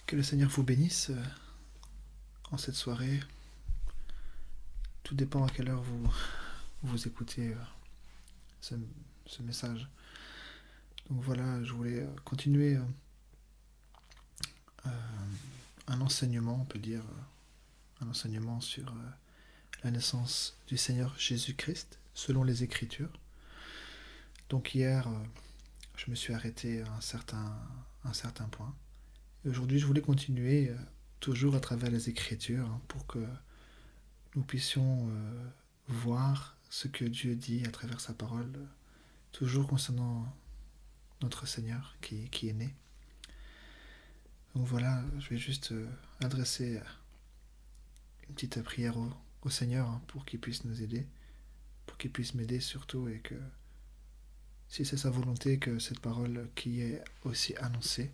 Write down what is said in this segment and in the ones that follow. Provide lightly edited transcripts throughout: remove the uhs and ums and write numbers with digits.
Que le Seigneur vous bénisse en cette soirée. Tout dépend à quelle heure vous écoutez ce, ce message. Donc voilà, je voulais continuer un enseignement, on peut dire, un enseignement sur la naissance du Seigneur Jésus-Christ, selon les Écritures. Donc hier, je me suis arrêté à un certain point. Et aujourd'hui, je voulais continuer toujours à travers les Écritures pour que nous puissions voir ce que Dieu dit à travers sa parole, toujours concernant notre Seigneur qui est né. Donc voilà, je vais juste adresser une petite prière au Seigneur pour qu'il puisse nous aider, pour qu'il puisse m'aider surtout, et que si c'est sa volonté que cette parole qui est aussi annoncée,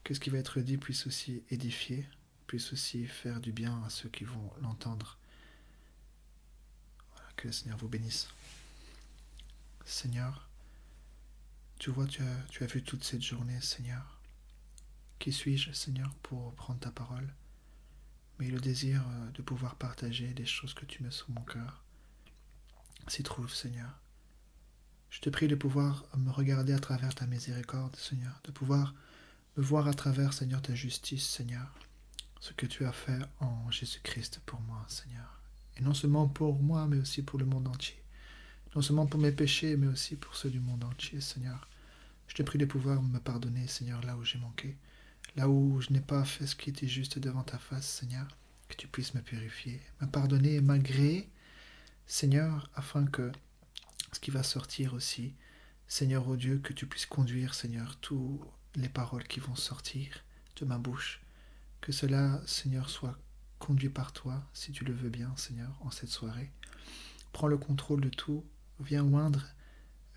que ce qui va être dit puisse aussi édifier, puisse aussi faire du bien à ceux qui vont l'entendre. Voilà, que le Seigneur vous bénisse. Seigneur, tu vois, tu as vu toute cette journée, Seigneur. Qui suis-je, Seigneur, pour prendre ta parole? Mais le désir de pouvoir partager des choses que tu mets sous mon cœur s'y trouve, Seigneur. Je te prie de pouvoir me regarder à travers ta miséricorde, Seigneur, de pouvoir me voir à travers, Seigneur, ta justice, Seigneur, ce que tu as fait en Jésus-Christ pour moi, Seigneur. Et non seulement pour moi, mais aussi pour le monde entier. Non seulement pour mes péchés, mais aussi pour ceux du monde entier, Seigneur. Je te prie de pouvoir me pardonner, Seigneur, là où j'ai manqué, là où je n'ai pas fait ce qui était juste devant ta face, Seigneur, que tu puisses me purifier, me pardonner malgré, Seigneur, afin que ce qui va sortir aussi, Seigneur, oh Dieu, que tu puisses conduire, Seigneur, toutes les paroles qui vont sortir de ma bouche, que cela, Seigneur, soit conduit par toi, si tu le veux bien, Seigneur, en cette soirée. Prends le contrôle de tout, viens oindre,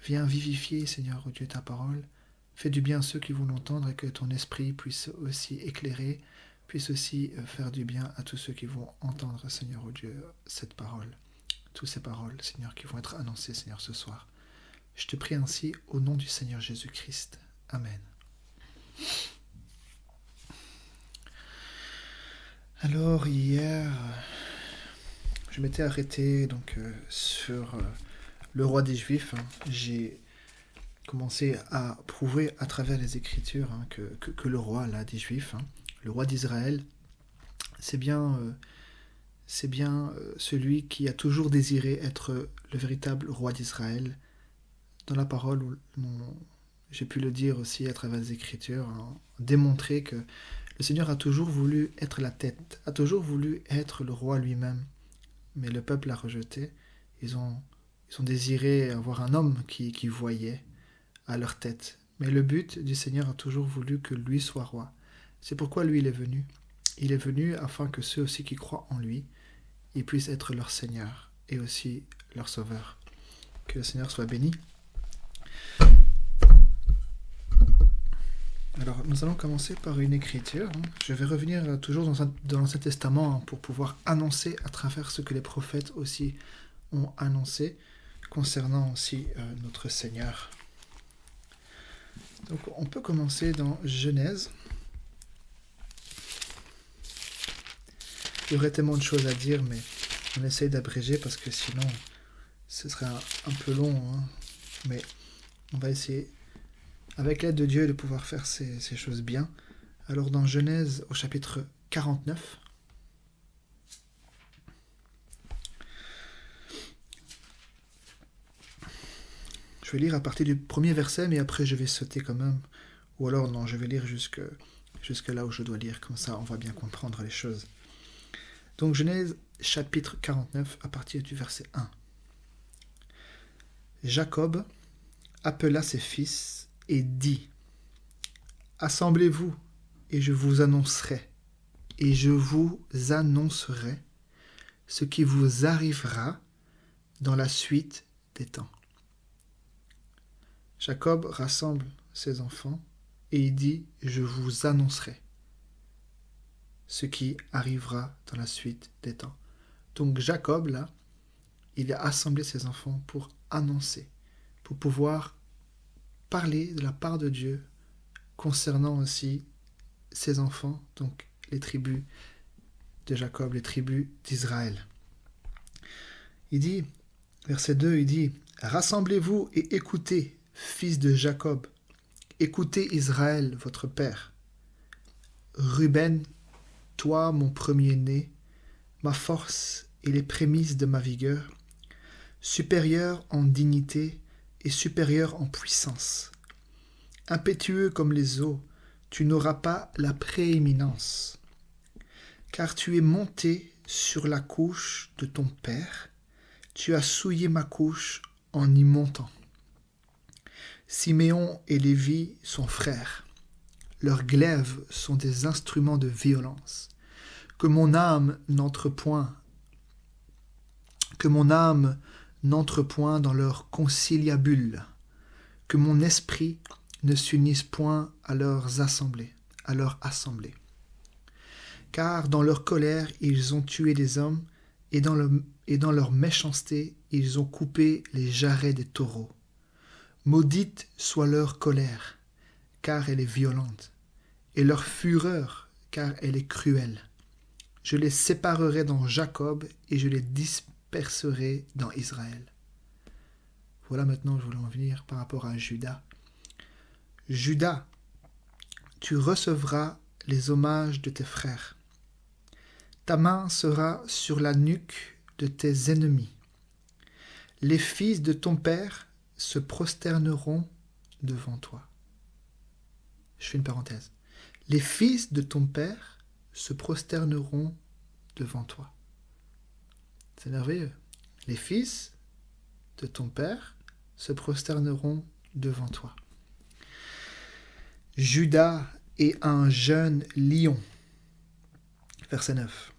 viens vivifier, Seigneur, oh Dieu, ta parole. Fais du bien à ceux qui vont l'entendre, et que ton esprit puisse aussi éclairer, puisse aussi faire du bien à tous ceux qui vont entendre, Seigneur, oh Dieu, cette parole. Toutes ces paroles, Seigneur, qui vont être annoncées, Seigneur, ce soir. Je te prie ainsi au nom du Seigneur Jésus-Christ. Amen. Alors, hier, je m'étais arrêté donc, sur le roi des Juifs. J'ai commencé à prouver à travers les Écritures que le roi là, des Juifs, le roi d'Israël, c'est bien celui qui a toujours désiré être le véritable roi d'Israël. Dans la parole, j'ai pu le dire aussi à travers les Écritures, démontrer que le Seigneur a toujours voulu être la tête, a toujours voulu être le roi lui-même. Mais le peuple l'a rejeté. Ils ont désiré avoir un homme qui voyait à leur tête. Mais le but du Seigneur a toujours voulu que lui soit roi. C'est pourquoi lui, il est venu. Il est venu afin que ceux aussi qui croient en lui, ils puissent être leur Seigneur et aussi leur Sauveur. Que le Seigneur soit béni. Alors, nous allons commencer par une écriture. Je vais revenir toujours dans l'Ancien Testament pour pouvoir annoncer à travers ce que les prophètes aussi ont annoncé concernant aussi notre Seigneur. Donc, on peut commencer dans Genèse. Il y aurait tellement de choses à dire, mais on essaye d'abréger parce que sinon, ce serait un peu long. Mais on va essayer, avec l'aide de Dieu, de pouvoir faire ces choses bien. Alors dans Genèse au chapitre 49, je vais lire à partir du premier verset, mais après je vais sauter quand même. Ou alors non, je vais lire jusque là où je dois lire, comme ça on va bien comprendre les choses. Donc Genèse chapitre 49 à partir du verset 1. Jacob appela ses fils et dit : Assemblez-vous, et je vous annoncerai ce qui vous arrivera dans la suite des temps. Jacob rassemble ses enfants et il dit : Je vous annoncerai ce qui arrivera dans la suite des temps. Donc Jacob, là, il a assemblé ses enfants pour annoncer, pour pouvoir parler de la part de Dieu concernant aussi ses enfants, donc les tribus de Jacob, les tribus d'Israël. Il dit, verset 2, il dit « Rassemblez-vous et écoutez, fils de Jacob, écoutez Israël, votre père. Ruben, toi, mon premier-né, ma force et les prémices de ma vigueur, supérieur en dignité et supérieur en puissance. Impétueux comme les eaux, tu n'auras pas la prééminence, car tu es monté sur la couche de ton père, tu as souillé ma couche en y montant. Siméon et Lévi sont frères, leurs glaives sont des instruments de violence. Que mon âme n'entre point dans leur conciliabule, que mon esprit ne s'unisse point à leur assemblée. Car dans leur colère, ils ont tué des hommes, et dans leur méchanceté, ils ont coupé les jarrets des taureaux. Maudite soit leur colère, car elle est violente, et leur fureur, car elle est cruelle. Je les séparerai dans Jacob, et je les disperserai dans Israël. Voilà maintenant où je voulais en venir par rapport à Juda. Juda, tu recevras les hommages de tes frères. Ta main sera sur la nuque de tes ennemis. Les fils de ton père se prosterneront devant toi. Je fais une parenthèse. Les fils de ton père se prosterneront devant toi. C'est merveilleux. Les fils de ton père se prosterneront devant toi. Juda est un jeune lion. Verset 9.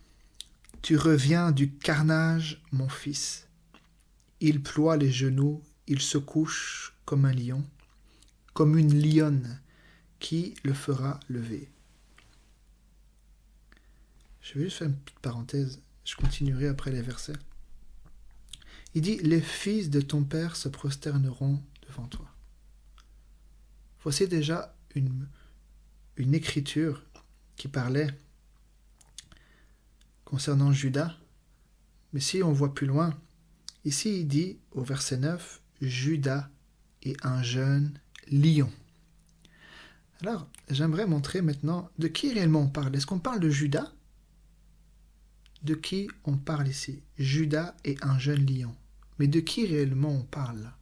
Tu reviens du carnage, mon fils. Il ploie les genoux, il se couche comme un lion, comme une lionne qui le fera lever. Je vais juste faire une petite parenthèse, je continuerai après les versets. Il dit, les fils de ton père se prosterneront devant toi. Voici déjà une écriture qui parlait concernant Juda, mais si on voit plus loin, ici il dit au verset 9, Juda est un jeune lion. Alors, j'aimerais montrer maintenant de qui réellement on parle. Est-ce qu'on parle de Juda? De qui on parle ici? Juda est un jeune lion. Mais de qui réellement on parle?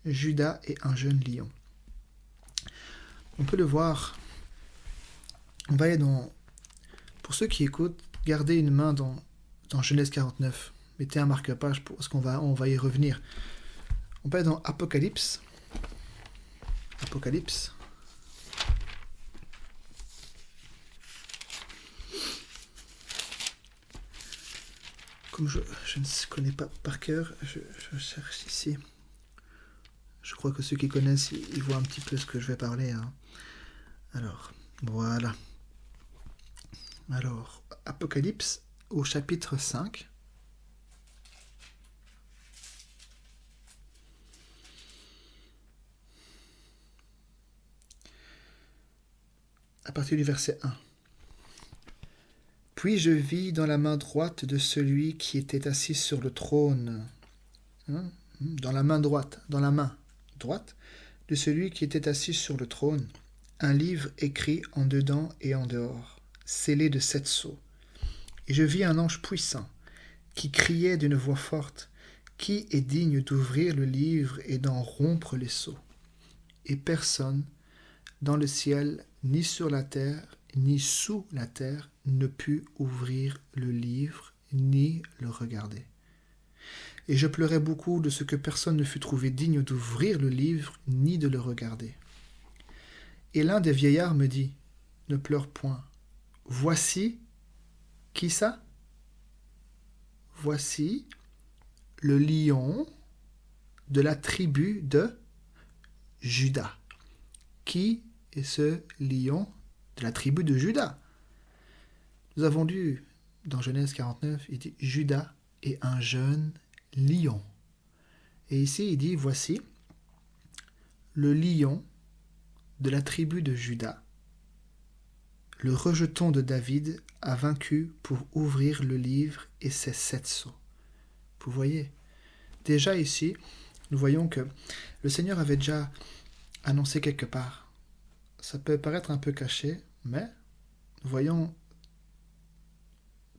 Juda est un jeune lion. On peut le voir. On va aller dans... Pour ceux qui écoutent, gardez une main dans Genèse 49. Mettez un marque-page parce qu'on va y revenir. On peut aller dans Apocalypse. Apocalypse. Comme je ne connais pas par cœur, je cherche ici. Je crois que ceux qui connaissent, ils voient un petit peu ce que je vais parler. Hein. Alors, voilà. Alors, Apocalypse au chapitre 5. À partir du verset 1. Puis je vis dans la main droite de celui qui était assis sur le trône, dans la main droite de celui qui était assis sur le trône, un livre écrit en dedans et en dehors, scellé de 7 sceaux. Et je vis un ange puissant, qui criait d'une voix forte, qui est digne d'ouvrir le livre et d'en rompre les sceaux? Et personne, dans le ciel, ni sur la terre, ni sous la terre, ne put ouvrir le livre, ni le regarder. Et je pleurais beaucoup de ce que personne ne fut trouvé digne d'ouvrir le livre, ni de le regarder. Et l'un des vieillards me dit, ne pleure point. Voici, qui ça? Voici le lion de la tribu de Juda. Qui est ce lion de la tribu de Juda? Nous avons lu dans Genèse 49, il dit Juda est un jeune lion. Et ici, il dit voici le lion de la tribu de Juda. le rejeton de David a vaincu pour ouvrir le livre et ses 7 sceaux. Vous voyez, déjà ici, nous voyons que le Seigneur avait déjà annoncé quelque part. Ça peut paraître un peu caché, mais nous voyons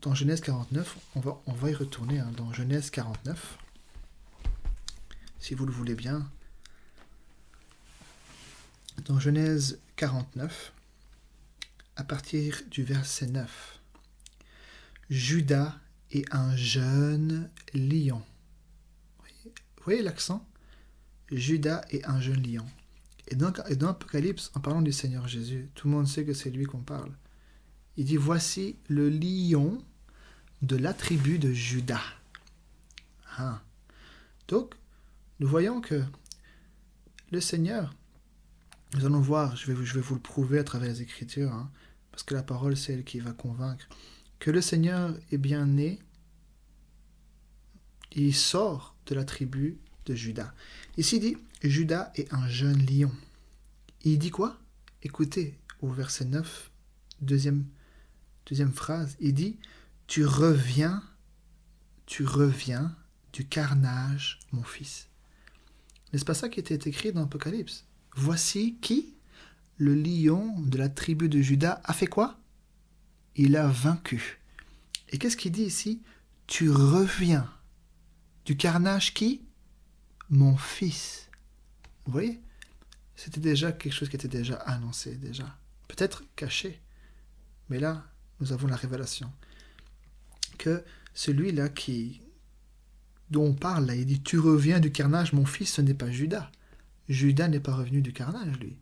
dans Genèse 49, on va y retourner, dans Genèse 49, si vous le voulez bien. Dans Genèse 49, à partir du verset 9, Judas est un jeune lion. Vous voyez l'accent? Judas est un jeune lion. Et dans Apocalypse, en parlant du Seigneur Jésus, tout le monde sait que c'est lui qu'on parle. Il dit, voici le lion de la tribu de Judas. Ah. Donc, nous voyons que le Seigneur, nous allons voir, je vais vous le prouver à travers les Écritures, parce que la parole, c'est elle qui va convaincre, que le Seigneur est bien né, il sort de la tribu de Judas. Ici, il dit, Judas est un jeune lion. Il dit quoi? Écoutez, au verset 9, deuxième phrase, il dit, tu reviens du carnage, mon fils. N'est-ce pas ça qui était écrit dans Apocalypse? Voici qui? Le lion de la tribu de Judas a fait quoi? Il a vaincu. Et qu'est-ce qu'il dit ici? Tu reviens du carnage qui? Mon fils. Vous voyez? C'était déjà quelque chose qui était déjà annoncé, déjà. Peut-être caché. Mais là, nous avons la révélation. Que celui-là dont on parle, là, il dit, tu reviens du carnage, mon fils, ce n'est pas Judas. Judas n'est pas revenu du carnage, lui.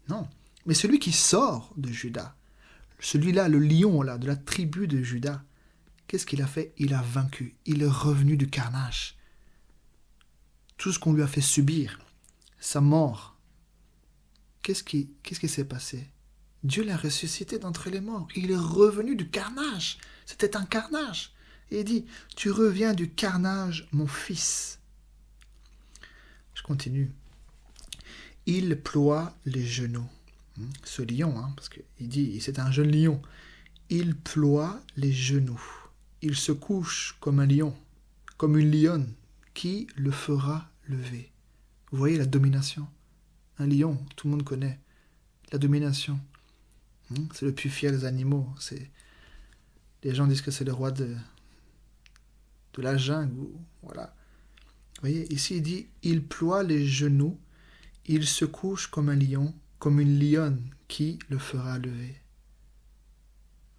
Non. Mais celui qui sort de Judas, celui-là, le lion, là, de la tribu de Judas, qu'est-ce qu'il a fait? Il a vaincu. Il est revenu du carnage. Tout ce qu'on lui a fait subir, sa mort, qu'est-ce qui s'est passé? Dieu l'a ressuscité d'entre les morts. Il est revenu du carnage. C'était un carnage. Et il dit, tu reviens du carnage, mon fils. Je continue. Il ploie les genoux. Ce lion, parce qu'il dit, c'est un jeune lion. Il ploie les genoux. Il se couche comme un lion, comme une lionne. Qui le fera lever? Vous voyez la domination. Un lion, tout le monde connaît. La domination. C'est le plus fier des animaux. Les gens disent que c'est le roi de la jungle. Voilà. Vous voyez, ici il dit, il ploie les genoux, il se couche comme un lion, comme une lionne, qui le fera lever.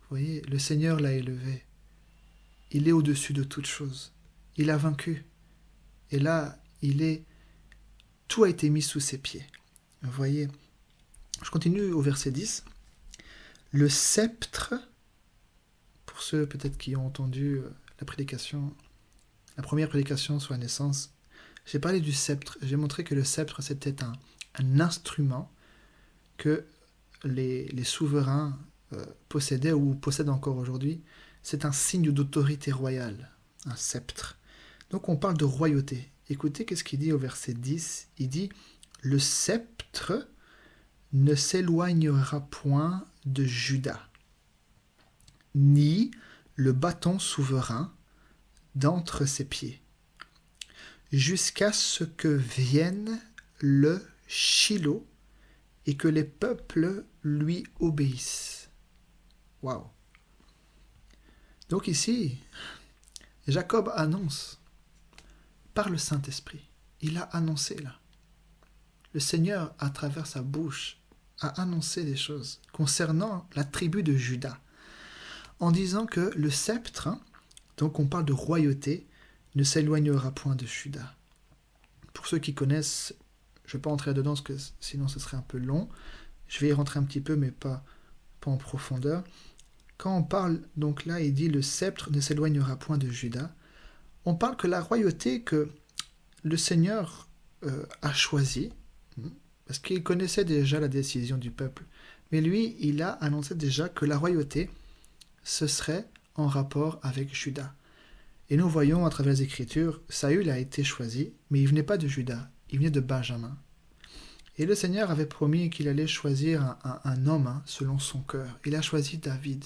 Vous voyez, le Seigneur l'a élevé. Il est au-dessus de toutes choses. Il a vaincu. Et là, tout a été mis sous ses pieds. Vous voyez, je continue au verset 10. Le sceptre, pour ceux peut-être qui ont entendu la première prédication sur la naissance, j'ai parlé du sceptre. J'ai montré que le sceptre, c'était un instrument que les souverains possédaient ou possèdent encore aujourd'hui. C'est un signe d'autorité royale, un sceptre. Donc on parle de royauté. Écoutez, qu'est-ce qu'il dit au verset 10? Il dit, le sceptre ne s'éloignera point de Juda, ni le bâton souverain d'entre ses pieds, jusqu'à ce que vienne le Shiloh et que les peuples lui obéissent. Waouh! Donc ici, Jacob annonce par le Saint-Esprit. Il a annoncé là. Le Seigneur, à travers sa bouche, a annoncé des choses concernant la tribu de Juda, en disant que le sceptre, donc on parle de royauté, ne s'éloignera point de Juda. Pour ceux qui connaissent, je ne vais pas entrer dedans, parce que sinon ce serait un peu long. Je vais y rentrer un petit peu, mais pas en profondeur. Quand on parle, donc là, il dit le sceptre ne s'éloignera point de Juda. On parle que la royauté que le Seigneur a choisie, parce qu'il connaissait déjà la décision du peuple, mais lui, il a annoncé déjà que la royauté, ce serait en rapport avec Juda. Et nous voyons à travers les Écritures, Saül a été choisi, mais il ne venait pas de Juda, il venait de Benjamin. Et le Seigneur avait promis qu'il allait choisir un homme selon son cœur. Il a choisi David.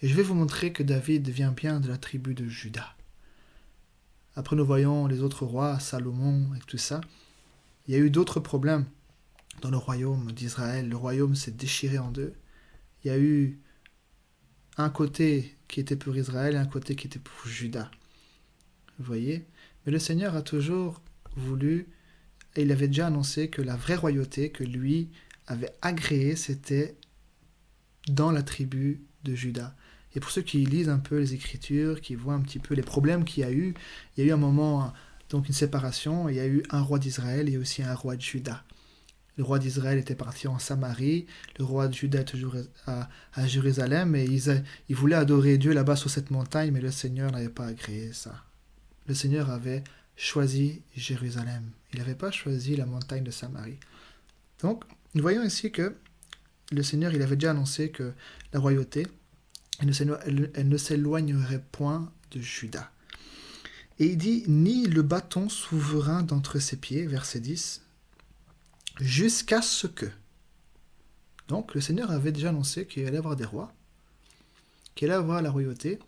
Et je vais vous montrer que David vient bien de la tribu de Juda. Après nous voyons les autres rois, Salomon et tout ça. Il y a eu d'autres problèmes dans le royaume d'Israël. Le royaume s'est déchiré en deux. Il y a eu un côté qui était pour Israël et un côté qui était pour Juda. Vous voyez? Mais le Seigneur a toujours voulu, et il avait déjà annoncé que la vraie royauté que lui avait agréée, c'était dans la tribu de Juda. Et pour ceux qui lisent un peu les Écritures, qui voient un petit peu les problèmes qu'il y a eu, il y a eu un moment, donc une séparation, il y a eu un roi d'Israël et aussi un roi de Juda. Le roi d'Israël était parti en Samarie, le roi de Juda est toujours à Jérusalem, et ils voulaient adorer Dieu là-bas sur cette montagne, mais le Seigneur n'avait pas agréé ça. Le Seigneur avait choisi Jérusalem. Il n'avait pas choisi la montagne de Samarie. Donc, nous voyons ici que le Seigneur, il avait déjà annoncé que la royauté, elle ne s'éloignerait point de Juda. Et il dit, ni le bâton souverain d'entre ses pieds, verset 10, jusqu'à ce que. Donc, le Seigneur avait déjà annoncé qu'il allait avoir des rois, qu'il allait avoir la royauté,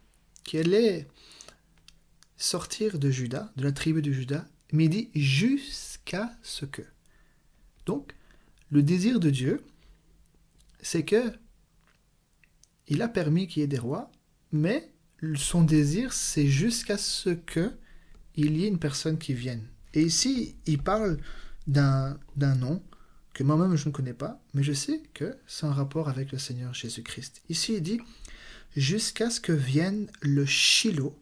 qu'il allait sortir de Juda, de la tribu de Juda, mais il dit jusqu'à ce que. Donc, le désir de Dieu, c'est que il a permis qu'il y ait des rois, mais son désir, c'est jusqu'à ce que il y ait une personne qui vienne. Et ici, il parle d'un nom que moi-même je ne connais pas, mais je sais que c'est en rapport avec le Seigneur Jésus-Christ. Ici, il dit jusqu'à ce que vienne le Shiloh.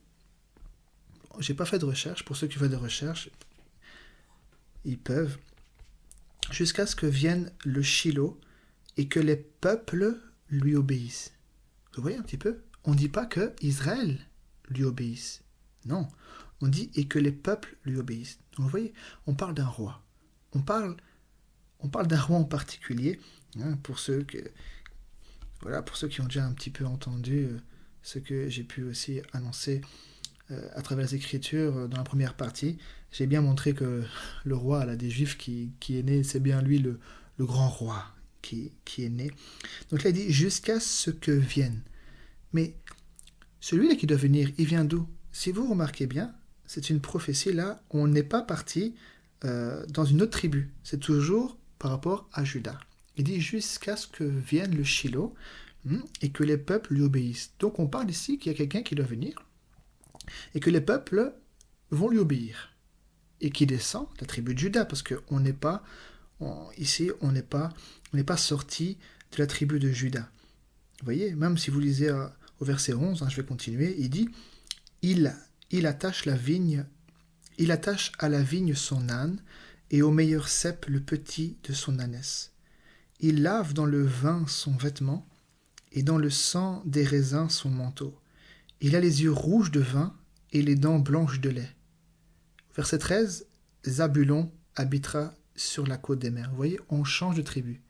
J'ai pas fait de recherche. Pour ceux qui font des recherches, ils peuvent. Jusqu'à ce que vienne le Shiloh et que les peuples lui obéissent. Vous voyez un petit peu? On ne dit pas que Israël lui obéisse. Non. On dit et que les peuples lui obéissent. Donc vous voyez, on parle d'un roi. On parle d'un roi en particulier. Pour ceux qui ont déjà un petit peu entendu ce que j'ai pu aussi annoncer à travers les Écritures dans la première partie, j'ai bien montré que le roi là, des Juifs qui est né, c'est bien lui le grand roi qui est né. Donc là, il dit jusqu'à ce que vienne. Mais celui-là qui doit venir, il vient d'où? Si vous remarquez bien, c'est une prophétie là, on n'est pas parti dans une autre tribu. C'est toujours par rapport à Juda. Il dit jusqu'à ce que vienne le Shiloh et que les peuples lui obéissent. Donc on parle ici qu'il y a quelqu'un qui doit venir et que les peuples vont lui obéir et qui descend de la tribu de Juda, parce qu'on n'est pas ici, on n'est pas sorti de la tribu de Juda. Vous voyez, même si vous lisez au verset 11, je vais continuer, il dit il attache à la vigne son âne et au meilleur cep le petit de son ânesse. Il lave dans le vin son vêtement et dans le sang des raisins son manteau. Il a les yeux rouges de vin et les dents blanches de lait. Verset 13, Zabulon habitera sur la côte des mers. Vous voyez, on change de tribu.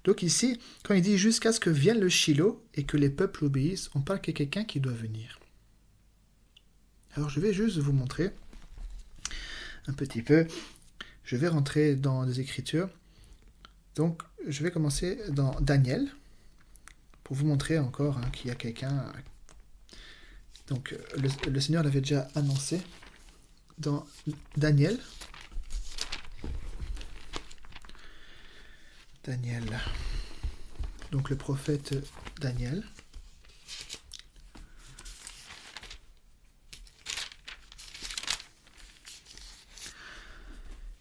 Donc ici, quand il dit jusqu'à ce que vienne le Shiloh et que les peuples obéissent, on parle qu'il y a quelqu'un qui doit venir. Alors je vais juste vous montrer un petit peu. Je vais rentrer dans les Écritures. Donc je vais commencer dans Daniel pour vous montrer encore qu'il y a quelqu'un. Donc le Seigneur l'avait déjà annoncé dans Daniel. Donc le prophète Daniel.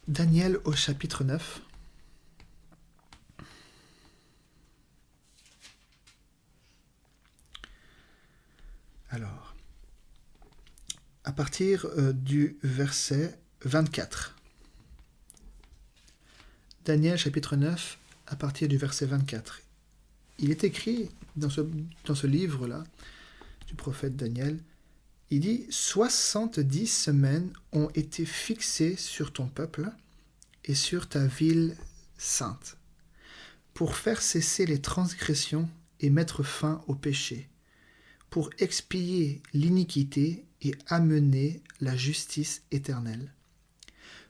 Daniel au chapitre 9. Alors, à partir du verset 24. Daniel chapitre 9, à partir du verset 24. Il est écrit dans ce livre-là, du prophète Daniel, il dit « 70 semaines ont été fixées sur ton peuple et sur ta ville sainte, pour faire cesser les transgressions et mettre fin au péché, pour expier l'iniquité et amener la justice éternelle,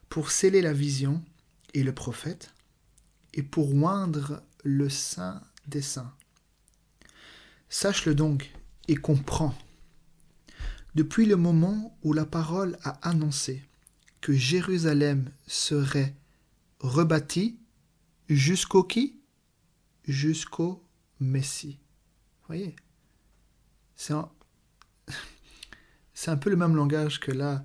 pour sceller la vision et le prophète, et pour oindre le Saint des Saints. Sache-le donc et comprends. Depuis le moment où la parole a annoncé que Jérusalem serait rebâtie, jusqu'au qui? Jusqu'au Messie. Vous voyez? C'est un peu le même langage que là,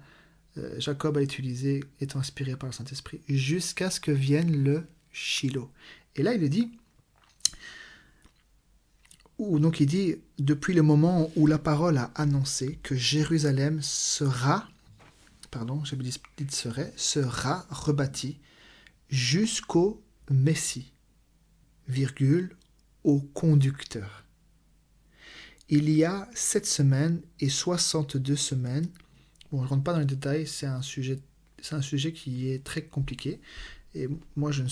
Jacob a utilisé, étant inspiré par le Saint-Esprit, jusqu'à ce que vienne le Shiloh. Et là, il dit, donc il dit, depuis le moment où la parole a annoncé que Jérusalem sera rebâtie jusqu'au Messie, virgule, au conducteur. Il y a 7 semaines et 62 semaines. Bon, je ne rentre pas dans les détails, c'est un sujet qui est très compliqué. Et moi, je ne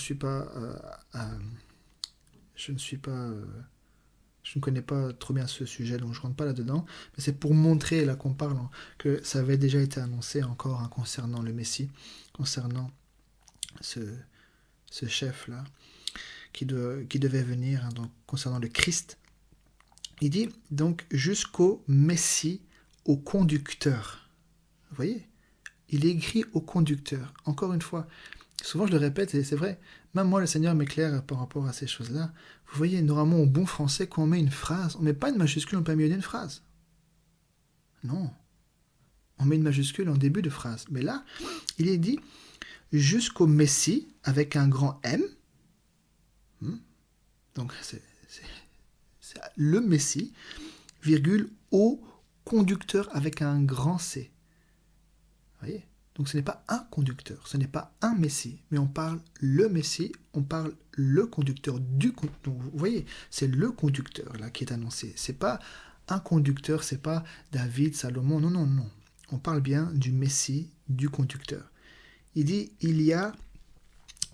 connais pas trop bien ce sujet, donc je ne rentre pas là-dedans. Mais c'est pour montrer, là qu'on parle, que ça avait déjà été annoncé encore concernant le Messie, concernant ce chef-là, qui devait venir, donc concernant le Christ. Il dit donc jusqu'au Messie, au conducteur. Vous voyez? Il est écrit au conducteur. Encore une fois, souvent je le répète et c'est vrai, même moi le Seigneur m'éclaire par rapport à ces choses-là. Vous voyez, normalement au bon français, quand on met une phrase, on ne met pas une majuscule en plein milieu d'une phrase. Non. On met une majuscule en début de phrase. Mais là, il est dit jusqu'au Messie avec un grand M. Donc c'est le Messie, virgule, au conducteur avec un grand C. Vous voyez? Donc ce n'est pas un conducteur, ce n'est pas un Messie, mais on parle le Messie, on parle le conducteur du conducteur. Donc vous voyez, c'est le conducteur là qui est annoncé. C'est pas un conducteur, c'est pas David, Salomon, non. On parle bien du Messie, du conducteur. Il dit, il y a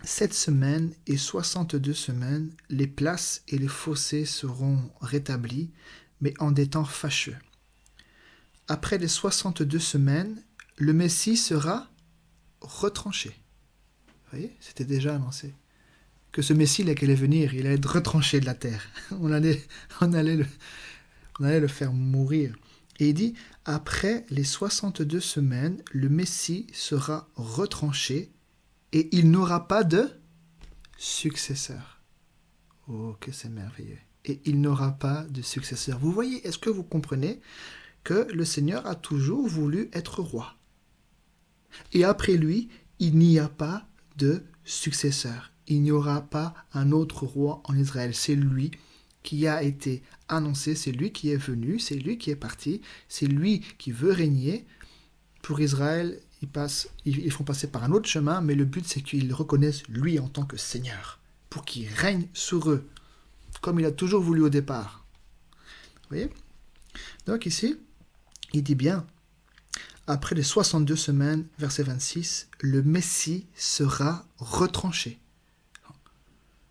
7 semaines et 62 semaines, les places et les fossés seront rétablis, mais en des temps fâcheux. Après les 62 semaines, le Messie sera retranché. Vous voyez, c'était déjà annoncé. Que ce Messie là qui allait venir, il allait être retranché de la terre. On allait le faire mourir. Et il dit, après les 62 semaines, le Messie sera retranché et il n'aura pas de successeur. Oh, que c'est merveilleux. Et il n'aura pas de successeur. Vous voyez, est-ce que vous comprenez que le Seigneur a toujours voulu être roi? Et après lui, il n'y a pas de successeur. Il n'y aura pas un autre roi en Israël. C'est lui qui a été annoncé, c'est lui qui est venu, c'est lui qui est parti, c'est lui qui veut régner. Pour Israël, ils font passer par un autre chemin, mais le but c'est qu'ils reconnaissent lui en tant que Seigneur, pour qu'il règne sur eux, comme il a toujours voulu au départ. Vous voyez? Donc ici, il dit bien, après les 62 semaines, verset 26, le Messie sera retranché.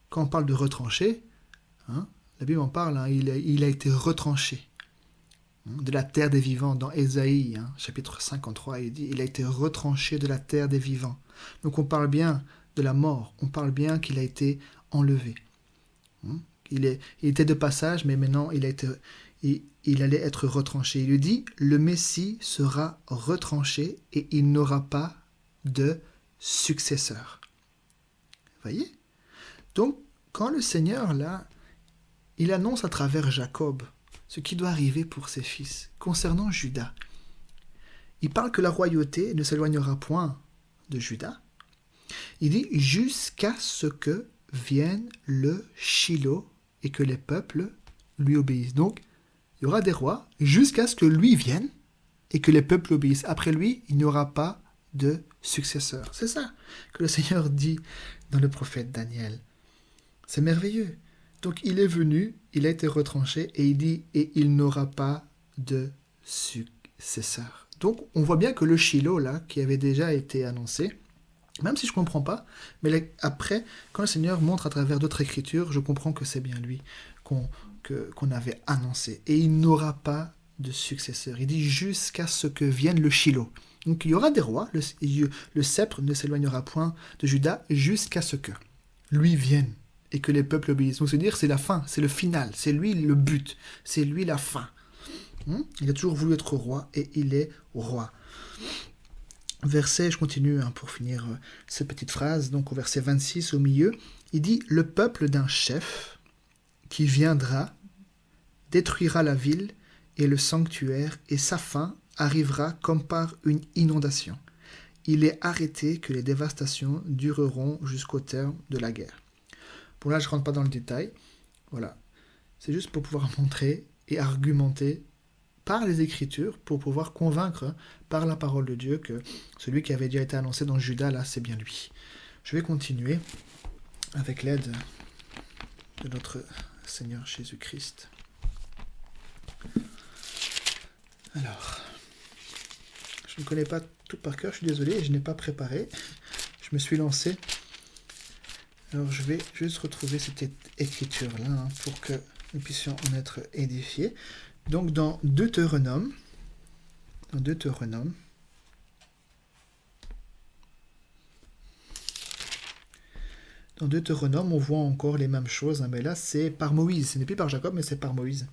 Quand on parle de retranché, la Bible en parle, il a été retranché de la terre des vivants. Dans Ésaïe, chapitre 53, il dit, il a été retranché de la terre des vivants. Donc on parle bien de la mort, on parle bien qu'il a été enlevé. Il était de passage, mais maintenant il allait être retranché. Il lui dit, le Messie sera retranché et il n'aura pas de successeur. Vous voyez? Donc, quand le Seigneur, là, il annonce à travers Jacob ce qui doit arriver pour ses fils, concernant Juda. Il parle que la royauté ne s'éloignera point de Juda. Il dit, jusqu'à ce que vienne le Shiloh et que les peuples lui obéissent. Donc, il y aura des rois jusqu'à ce que lui vienne et que les peuples obéissent. Après lui, il n'y aura pas de successeur. C'est ça que le Seigneur dit dans le prophète Daniel. C'est merveilleux. Donc il est venu, il a été retranché et il dit, et il n'aura pas de successeur. Donc on voit bien que le Shiloh, là, qui avait déjà été annoncé, même si je ne comprends pas, mais après, quand le Seigneur montre à travers d'autres écritures, je comprends que c'est bien lui qu'on avait annoncé. Et il n'aura pas de successeur. Il dit jusqu'à ce que vienne le Shiloh. Donc il y aura des rois, le sceptre ne s'éloignera point de Juda jusqu'à ce que. lui vienne et que les peuples obéissent. Donc, c'est-à-dire, c'est la fin, c'est le final, c'est lui le but, c'est lui la fin. Il a toujours voulu être roi et il est roi. Verset, je continue pour finir cette petite phrase, donc au verset 26 au milieu, il dit « Le peuple d'un chef qui viendra, détruira la ville et le sanctuaire, et sa fin arrivera comme par une inondation. Il est arrêté que les dévastations dureront jusqu'au terme de la guerre. » Bon là, je ne rentre pas dans le détail. Voilà. C'est juste pour pouvoir montrer et argumenter par les Écritures, pour pouvoir convaincre par la parole de Dieu que celui qui avait déjà été annoncé dans Judas, là, c'est bien lui. Je vais continuer avec l'aide de notre Seigneur Jésus-Christ. Alors, je ne connais pas tout par cœur, je suis désolé, je n'ai pas préparé. Je me suis lancé. Alors, je vais juste retrouver cette écriture-là pour que nous puissions en être édifiés. Donc, dans Deutéronome, on voit encore les mêmes choses, mais là, c'est par Moïse. Ce n'est plus par Jacob, mais c'est par Moïse.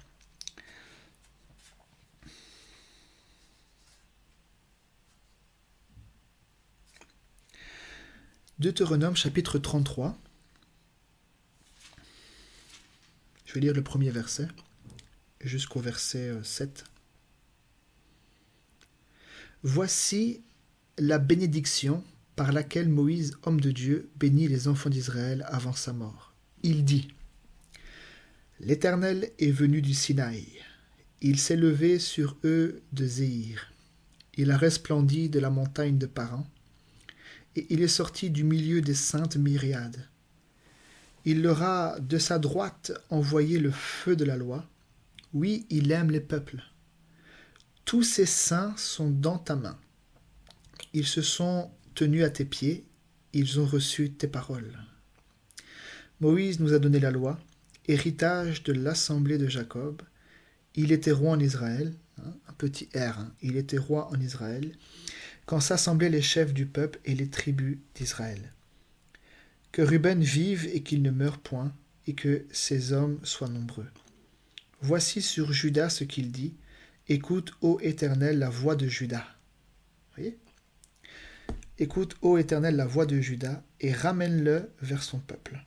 Deutéronome, chapitre 33. Je vais lire le premier verset jusqu'au verset 7. Voici la bénédiction par laquelle Moïse, homme de Dieu, bénit les enfants d'Israël avant sa mort. Il dit : L'Éternel est venu du Sinaï. Il s'est levé sur eux de Zéhir. Il a resplendi de la montagne de Paran. Et il est sorti du milieu des saintes myriades. Il leur a de sa droite envoyé le feu de la loi. Oui, il aime les peuples. Tous ses saints sont dans ta main. Ils se sont tenus à tes pieds. Ils ont reçu tes paroles. Moïse nous a donné la loi, héritage de l'assemblée de Jacob. Il était roi en Israël, un petit R, il était roi en Israël, quand s'assemblaient les chefs du peuple et les tribus d'Israël. Que Ruben vive et qu'il ne meure point, et que ses hommes soient nombreux. Voici sur Juda ce qu'il dit. Écoute, ô Éternel, la voix de Juda. Voyez ? Écoute, ô Éternel, la voix de Juda, et ramène-le vers son peuple.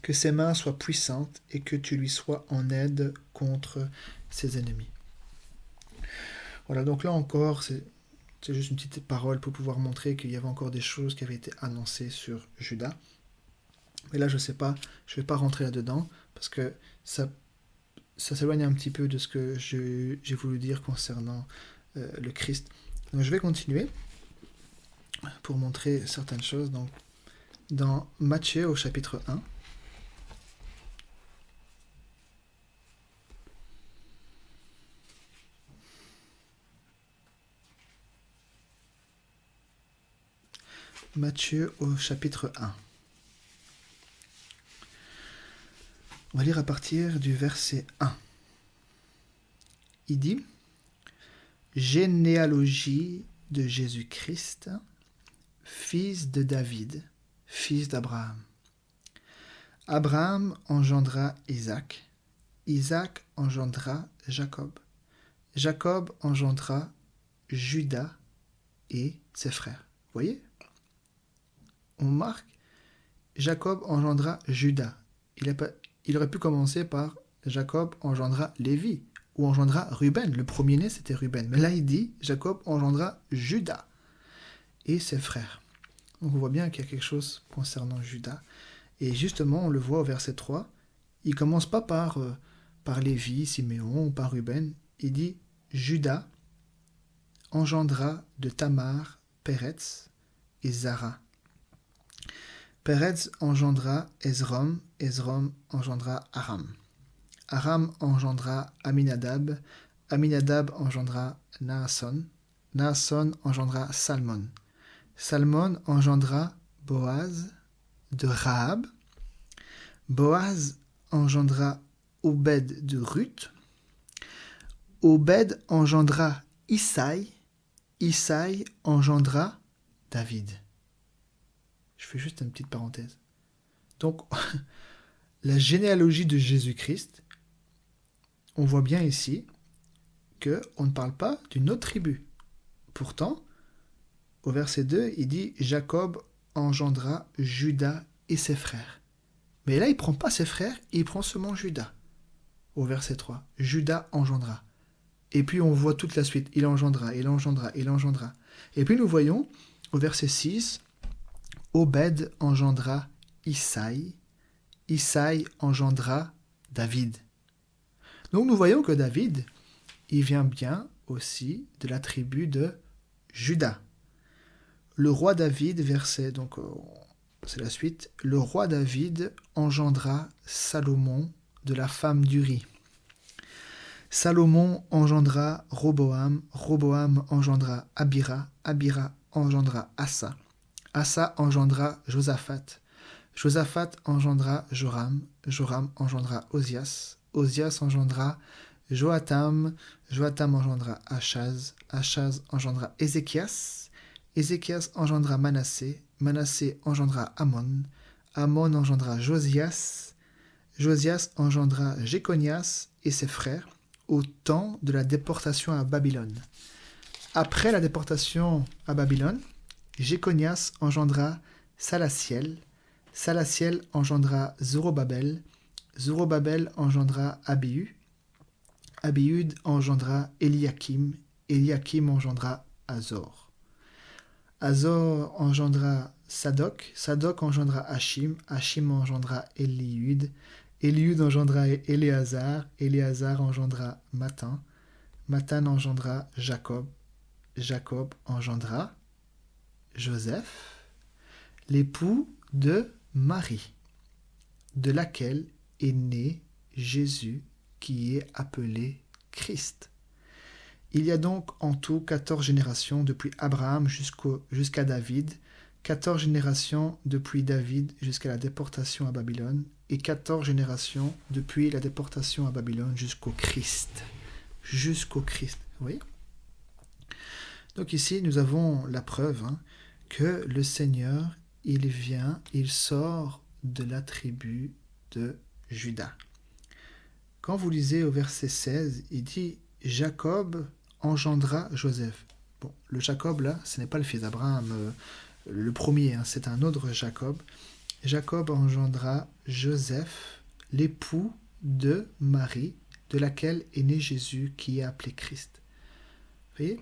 Que ses mains soient puissantes, et que tu lui sois en aide contre ses ennemis. Voilà, donc là encore, c'est juste une petite parole pour pouvoir montrer qu'il y avait encore des choses qui avaient été annoncées sur Juda. Mais là, je ne sais pas, je ne vais pas rentrer là-dedans, parce que ça s'éloigne un petit peu de ce que j'ai voulu dire concernant le Christ. Donc je vais continuer pour montrer certaines choses. Donc, dans Matthieu au chapitre 1, Matthieu au chapitre 1. On va lire à partir du verset 1. Il dit : Généalogie de Jésus-Christ, fils de David, fils d'Abraham. Abraham engendra Isaac. Isaac engendra Jacob. Jacob engendra Judas et ses frères. Vous voyez ? On marque, Jacob engendra Judas. Il aurait pu commencer par Jacob engendra Lévi ou engendra Ruben. Le premier-né, c'était Ruben. Mais là, il dit Jacob engendra Judas et ses frères. Donc, on voit bien qu'il y a quelque chose concernant Judas. Et justement, on le voit au verset 3. Il ne commence pas par Lévi, Siméon ou par Ruben. Il dit Judas engendra de Tamar, Péretz et Zara. Péretz engendra Ezrom, Ezrom engendra Aram. Aram engendra Aminadab, Aminadab engendra Naasson, Naasson engendra Salmon. Salmon engendra Boaz de Rahab. Boaz engendra Obed de Ruth. Obed engendra Isaï. Engendra David. Je fais juste une petite parenthèse. Donc, la généalogie de Jésus-Christ, on voit bien ici qu'on ne parle pas d'une autre tribu. Pourtant, au verset 2, il dit « Jacob engendra Judas et ses frères ». Mais là, il ne prend pas ses frères, il prend seulement Judas. Au verset 3, Judas engendra. Et puis on voit toute la suite, il engendra, il engendra, il engendra. Et puis nous voyons, au verset 6, Obed engendra Isaïe, Isaïe engendra David. Donc nous voyons que David, il vient bien aussi de la tribu de Juda. Le roi David, verset, donc c'est la suite, le roi David engendra Salomon de la femme d'Uri. Salomon engendra Roboam, Roboam engendra Abira, Abira engendra Asa, Asa engendra Josaphat, Josaphat engendra Joram, Joram engendra Osias, Osias engendra Joatam, Joatam engendra Achaz, Achaz engendra Ézéchias, Ézéchias engendra Manassé, Manassé engendra Amon, Amon engendra Josias, Josias engendra Jéconias et ses frères au temps de la déportation à Babylone. Après la déportation à Babylone, Jéconias engendra Salatiel, Salatiel engendra Zorobabel, Zorobabel engendra Abihu, Abihud engendra Eliakim, Eliakim engendra Azor. Azor engendra Sadok, Sadok engendra Hachim, Hachim engendra Eliud, Eliud engendra Éléazar, Éléazar engendra Matan, Matan engendra Jacob, Jacob engendra Joseph, l'époux de Marie, de laquelle est né Jésus qui est appelé Christ. Il y a donc en tout 14 générations depuis Abraham jusqu'à David, 14 générations depuis David jusqu'à la déportation à Babylone, et 14 générations depuis la déportation à Babylone jusqu'au Christ. Jusqu'au Christ, vous voyez ? Donc ici, nous avons la preuve que le Seigneur, il sort de la tribu de Juda. Quand vous lisez au verset 16, il dit « Jacob engendra Joseph ». Bon, le Jacob là, ce n'est pas le fils d'Abraham, le premier, c'est un autre Jacob. Jacob engendra Joseph, l'époux de Marie, de laquelle est né Jésus qui est appelé Christ. Vous voyez ?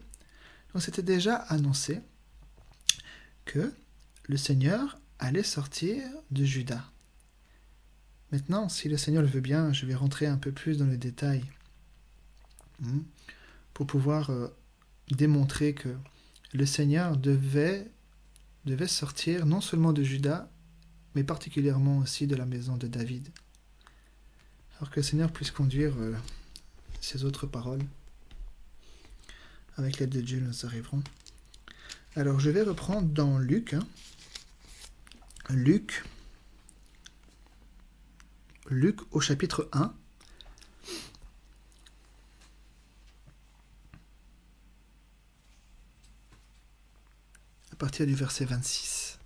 Donc c'était déjà annoncé que le Seigneur allait sortir de Juda. Maintenant, si le Seigneur le veut bien, je vais rentrer un peu plus dans le détail pour pouvoir démontrer que le Seigneur devait sortir non seulement de Juda, mais particulièrement aussi de la maison de David. Alors que le Seigneur puisse conduire ces autres paroles. Avec l'aide de Dieu, nous arriverons. Alors, je vais reprendre dans Luc. Luc au chapitre 1. À partir du verset 26.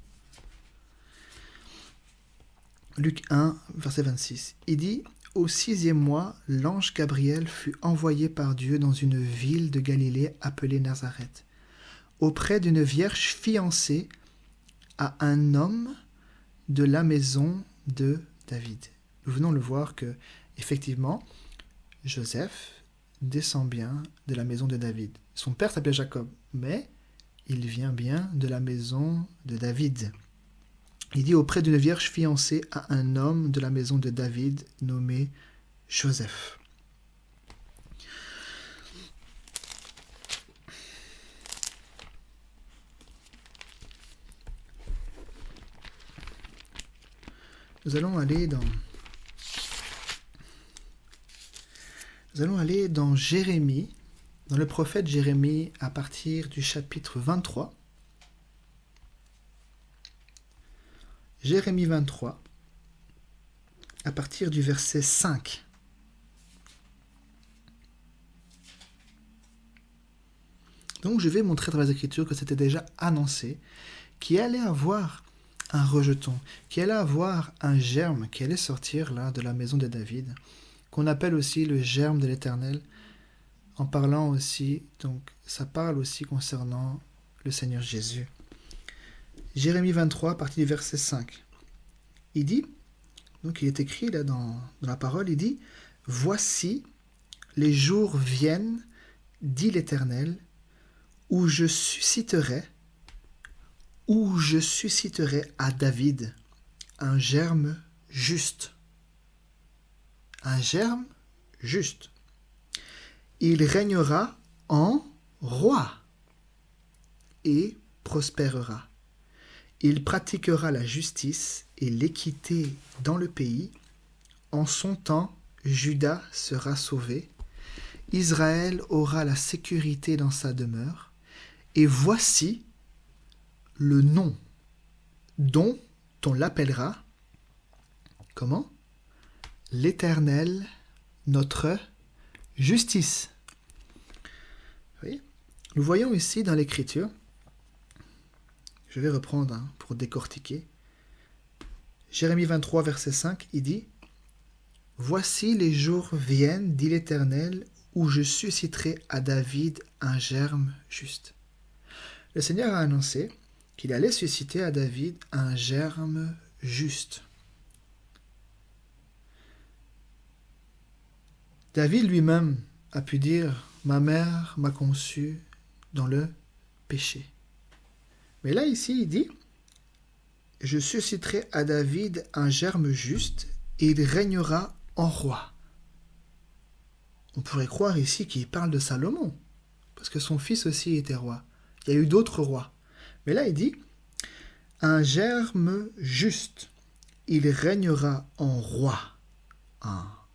Luc 1, verset 26. Il dit « Au 6e mois, l'ange Gabriel fut envoyé par Dieu dans une ville de Galilée appelée Nazareth, auprès d'une vierge fiancée à un homme de la maison de David. » Nous venons de voir que, effectivement, Joseph descend bien de la maison de David. Son père s'appelait Jacob, mais il vient bien de la maison de David. Il dit auprès d'une vierge fiancée à un homme de la maison de David nommé Joseph. Nous allons aller dans Jérémie, dans le prophète Jérémie à partir du chapitre 23. Jérémie 23, à partir du verset 5. Donc je vais montrer dans les Écritures que c'était déjà annoncé qu'il allait avoir un rejeton, qui allait avoir un germe qui allait sortir là de la maison de David, qu'on appelle aussi le germe de l'Éternel, en parlant aussi, donc ça parle aussi concernant le Seigneur Jésus. Jérémie 23, partie du verset 5. Il dit, donc il est écrit là dans la parole, il dit, « Voici, les jours viennent, dit l'Éternel, où je susciterai à David un germe juste. » Un germe juste. Il régnera en roi et prospérera. Il pratiquera la justice et l'équité dans le pays. En son temps, Juda sera sauvé. Israël aura la sécurité dans sa demeure. Et voici le nom dont on l'appellera. Comment ? L'Éternel, notre justice. Vous voyez ? Nous voyons ici dans l'Écriture, je vais reprendre pour décortiquer, Jérémie 23, verset 5, il dit « Voici les jours viennent, dit l'Éternel, où je susciterai à David un germe juste. » Le Seigneur a annoncé qu'il allait susciter à David un germe juste. David lui-même a pu dire « Ma mère m'a conçu dans le péché. » Mais là, ici, il dit « Je susciterai à David un germe juste et il régnera en roi. » On pourrait croire ici qu'il parle de Salomon, parce que son fils aussi était roi. Il y a eu d'autres rois. Mais là, il dit « Un germe juste, il régnera en roi. »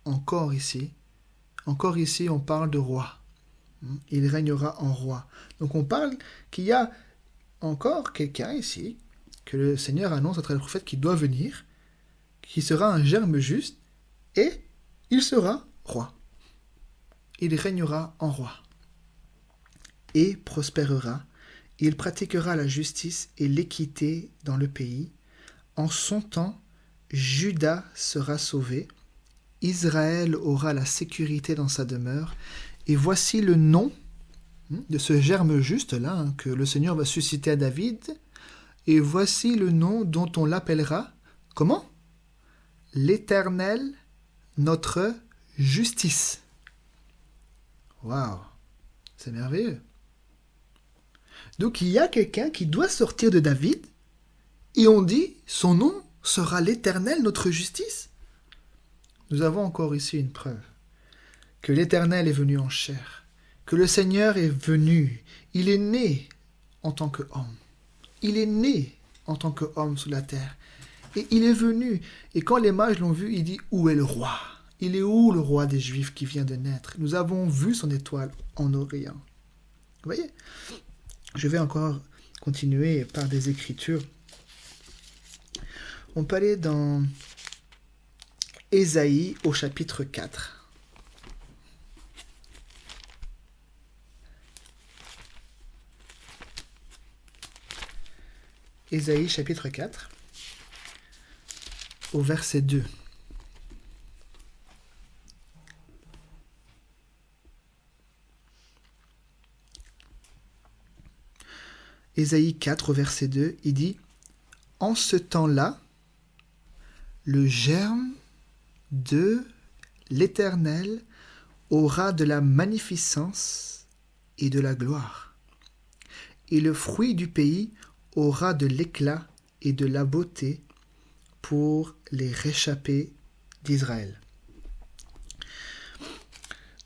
Encore ici, on parle de roi. Il régnera en roi. Donc on parle qu'il y a encore quelqu'un ici, que le Seigneur annonce à travers le prophète qui doit venir, qui sera un germe juste, et il sera roi. Il régnera en roi. Et prospérera. Il pratiquera la justice et l'équité dans le pays. En son temps, Juda sera sauvé. Israël aura la sécurité dans sa demeure. Et voici le nom de ce germe juste-là, que le Seigneur va susciter à David. Et voici le nom dont on l'appellera. Comment ? L'Éternel, notre justice. Waouh, c'est merveilleux. Donc il y a quelqu'un qui doit sortir de David, et on dit, son nom sera l'Éternel, notre justice. Nous avons encore ici une preuve que l'Éternel est venu en chair, que le Seigneur est venu, il est né en tant qu'homme. Il est né en tant qu'homme sur la terre. Et il est venu. Et quand les mages l'ont vu, il dit, où est le roi ? Il est où le roi des Juifs qui vient de naître ? Nous avons vu son étoile en Orient. Vous voyez ? Je vais encore continuer par des écritures. On peut aller dans Ésaïe au chapitre 4. Ésaïe chapitre 4, au verset 2. Ésaïe 4, au verset 2, il dit « En ce temps-là, le germe de l'Éternel aura de la magnificence et de la gloire, et le fruit du pays aura de l'éclat et de la beauté pour les réchappés d'Israël. »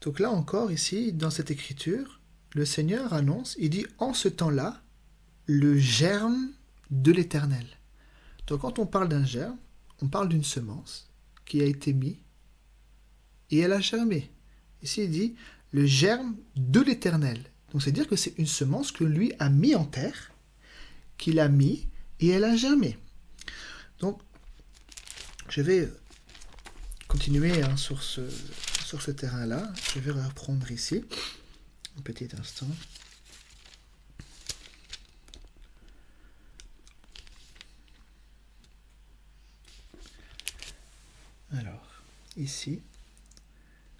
Donc là encore, ici, dans cette écriture, le Seigneur annonce, il dit « En ce temps-là, le germe de l'Éternel. » Donc quand on parle d'un germe, on parle d'une semence qui a été mise et elle a germé. Ici, il dit « le germe de l'Éternel ». Donc c'est-à-dire que c'est une semence que lui a mis en terre, qu'il a mis et elle a germé. Donc, je vais continuer sur ce terrain-là. Je vais reprendre ici, un petit instant. ici.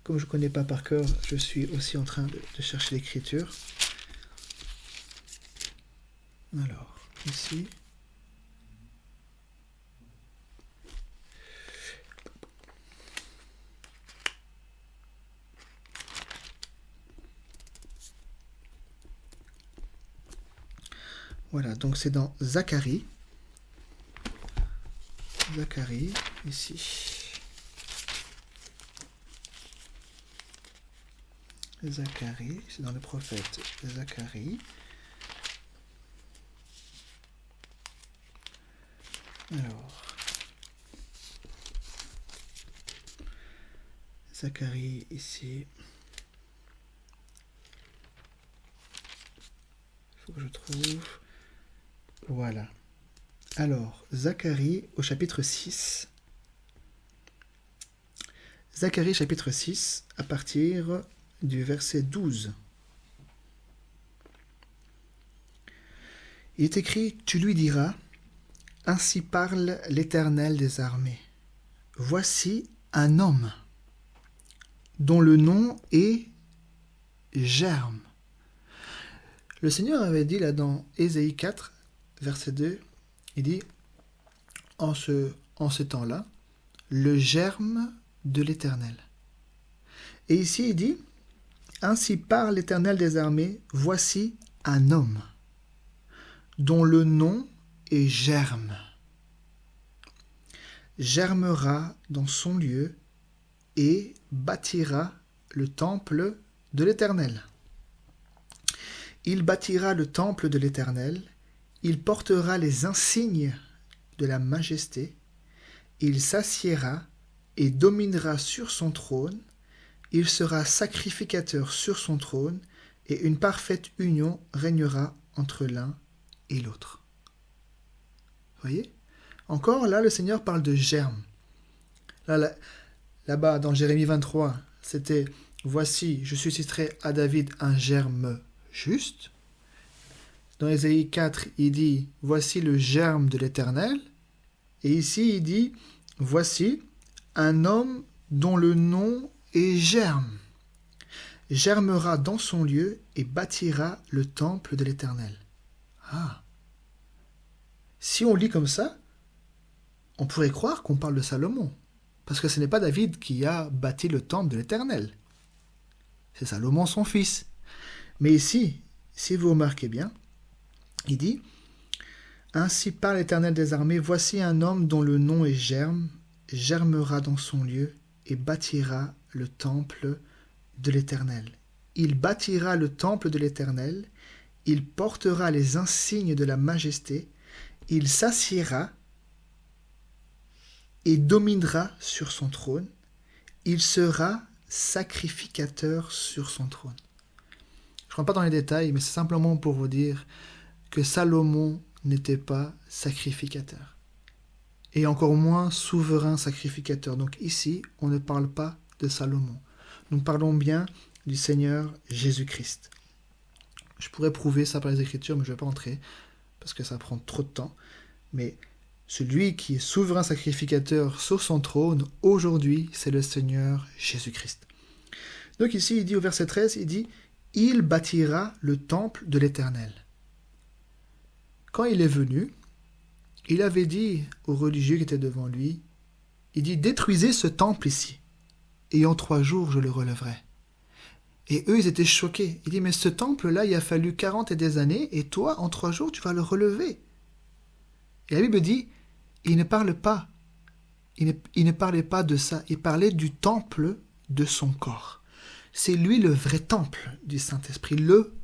Comme je ne connais pas par cœur, je suis aussi en train de chercher l'écriture. Alors, ici. Voilà, donc c'est dans Zacharie. Zacharie, ici. Zacharie, c'est dans le prophète Zacharie. Alors, Zacharie, ici. Il faut que je trouve. Voilà. Alors, Zacharie au chapitre 6. Zacharie chapitre 6, à partir du verset 12. Il est écrit, tu lui diras, ainsi parle l'Éternel des armées. Voici un homme dont le nom est Germe. Le Seigneur avait dit là dans Ésaïe 4, verset 2, il dit, en ce temps-là, le germe de l'Éternel. Et ici il dit, ainsi parle l'Éternel des armées, voici un homme dont le nom est Germe. Germera dans son lieu et bâtira le temple de l'Éternel. Il bâtira le temple de l'Éternel, il portera les insignes de la majesté, il s'assiera et dominera sur son trône, il sera sacrificateur sur son trône, et une parfaite union régnera entre l'un et l'autre. Voyez ? Encore là, le Seigneur parle de germe. Là-bas, dans Jérémie 23, c'était « Voici, je susciterai à David un germe juste ». Dans Ésaïe 4, il dit « Voici le germe de l'Éternel ». Et ici, il dit « Voici un homme dont le nom est Germe. Germera dans son lieu et bâtira le temple de l'Éternel. » Ah. Si on lit comme ça, on pourrait croire qu'on parle de Salomon. Parce que ce n'est pas David qui a bâti le temple de l'Éternel. C'est Salomon son fils. Mais ici, si vous remarquez bien, il dit « Ainsi parle l'Éternel des armées, voici un homme dont le nom est Germe, germera dans son lieu et bâtira le temple de l'Éternel. Il bâtira le temple de l'Éternel, il portera les insignes de la majesté, il s'assiera et dominera sur son trône, il sera sacrificateur sur son trône. » Je ne rentre pas dans les détails, mais c'est simplement pour vous dire que Salomon n'était pas sacrificateur. Et encore moins souverain sacrificateur. Donc ici, on ne parle pas de Salomon. Nous parlons bien du Seigneur Jésus-Christ. Je pourrais prouver ça par les Écritures, mais je ne vais pas entrer, parce que ça prend trop de temps. Mais celui qui est souverain sacrificateur sur son trône, aujourd'hui, c'est le Seigneur Jésus-Christ. Donc ici, il dit au verset 13, il dit « Il bâtira le temple de l'Éternel ». Quand il est venu, il avait dit aux religieux qui étaient devant lui, il dit « Détruisez ce temple ici, et en 3 jours je le relèverai. » Et eux, ils étaient choqués. Il dit « Mais ce temple-là, il a fallu 40 et des années, et toi, en 3 jours, tu vas le relever. » Et la Bible dit, il ne parlait pas de ça, il parlait du temple de son corps. C'est lui le vrai temple du Saint-Esprit, le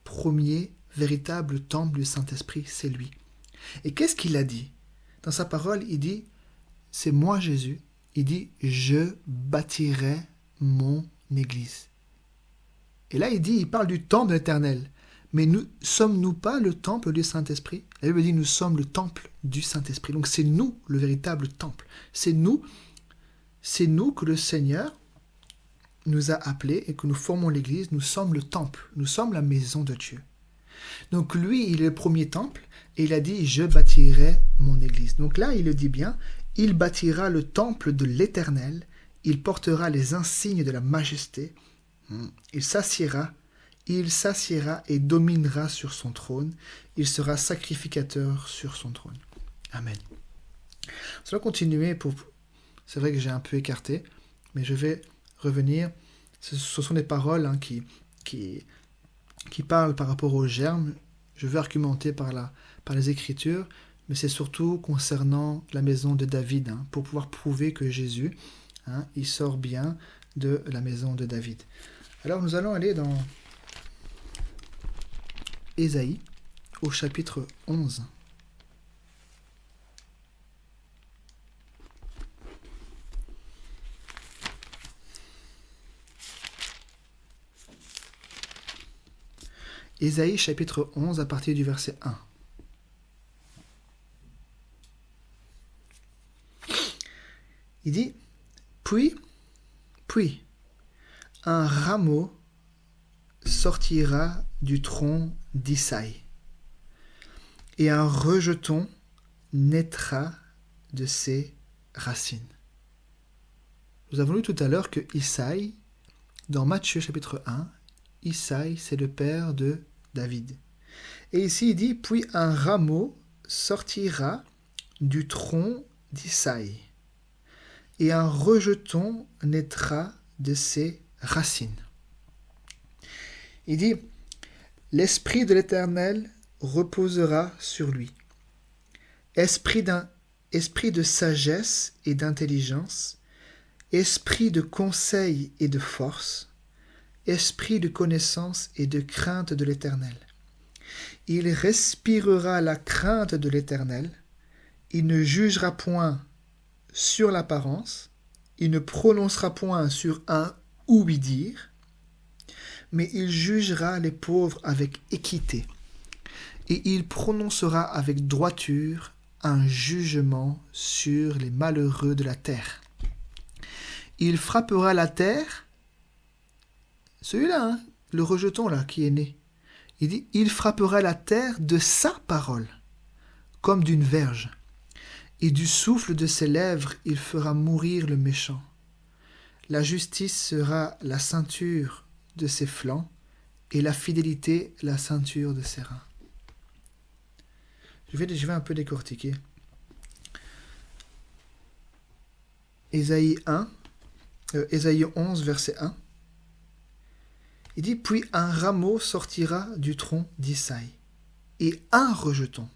premier véritable temple du Saint-Esprit, c'est lui. Et qu'est-ce qu'il a dit ? Dans sa parole, il dit, c'est moi Jésus, il dit, je bâtirai mon église. Et là, il parle du temple de l'Éternel. Mais sommes-nous pas le temple du Saint-Esprit ? La Bible dit, nous sommes le temple du Saint-Esprit. Donc c'est nous le véritable temple. C'est nous que le Seigneur nous a appelés et que nous formons l'église. Nous sommes le temple, nous sommes la maison de Dieu. Donc lui, il est le premier temple et il a dit, je bâtirai mon église. Donc là, il le dit bien, il bâtira le temple de l'Éternel, Il portera les insignes de la majesté. Il s'assiera et dominera sur son trône. Il sera sacrificateur sur son trône. Amen. Ça va continuer C'est vrai que j'ai un peu écarté, mais je vais revenir. Ce sont des paroles qui parlent par rapport aux germes. Je vais argumenter par les Écritures, mais c'est surtout concernant la maison de David, pour pouvoir prouver que Jésus, il sort bien de la maison de David. Alors nous allons aller dans Ésaïe, au chapitre 11. Ésaïe chapitre 11 à partir du verset 1. Il dit, puis, un rameau sortira du tronc d'Isaïe, et un rejeton naîtra de ses racines. Nous avons lu tout à l'heure que Isaïe, dans Matthieu chapitre 1, Isaïe, c'est le père de David. Et ici, il dit, puis un rameau sortira du tronc d'Isaïe, et un rejeton naîtra de ses racines. Il dit, l'Esprit de l'Éternel reposera sur lui. Esprit de sagesse et d'intelligence, esprit de conseil et de force, esprit de connaissance et de crainte de l'Éternel. Il respirera la crainte de l'Éternel, il ne jugera point sur l'apparence, il ne prononcera point sur un ouï-dire, mais il jugera les pauvres avec équité, et il prononcera avec droiture un jugement sur les malheureux de la terre. Il frappera la terre, celui-là, le rejeton là qui est né, il dit, il frappera la terre de sa parole, comme d'une verge, et du souffle de ses lèvres il fera mourir le méchant. La justice sera la ceinture de ses flancs, et la fidélité la ceinture de ses reins. Je vais un peu décortiquer. Ésaïe 11, verset 1. Il dit, puis un rameau sortira du tronc d'Isaïe, et un rejeton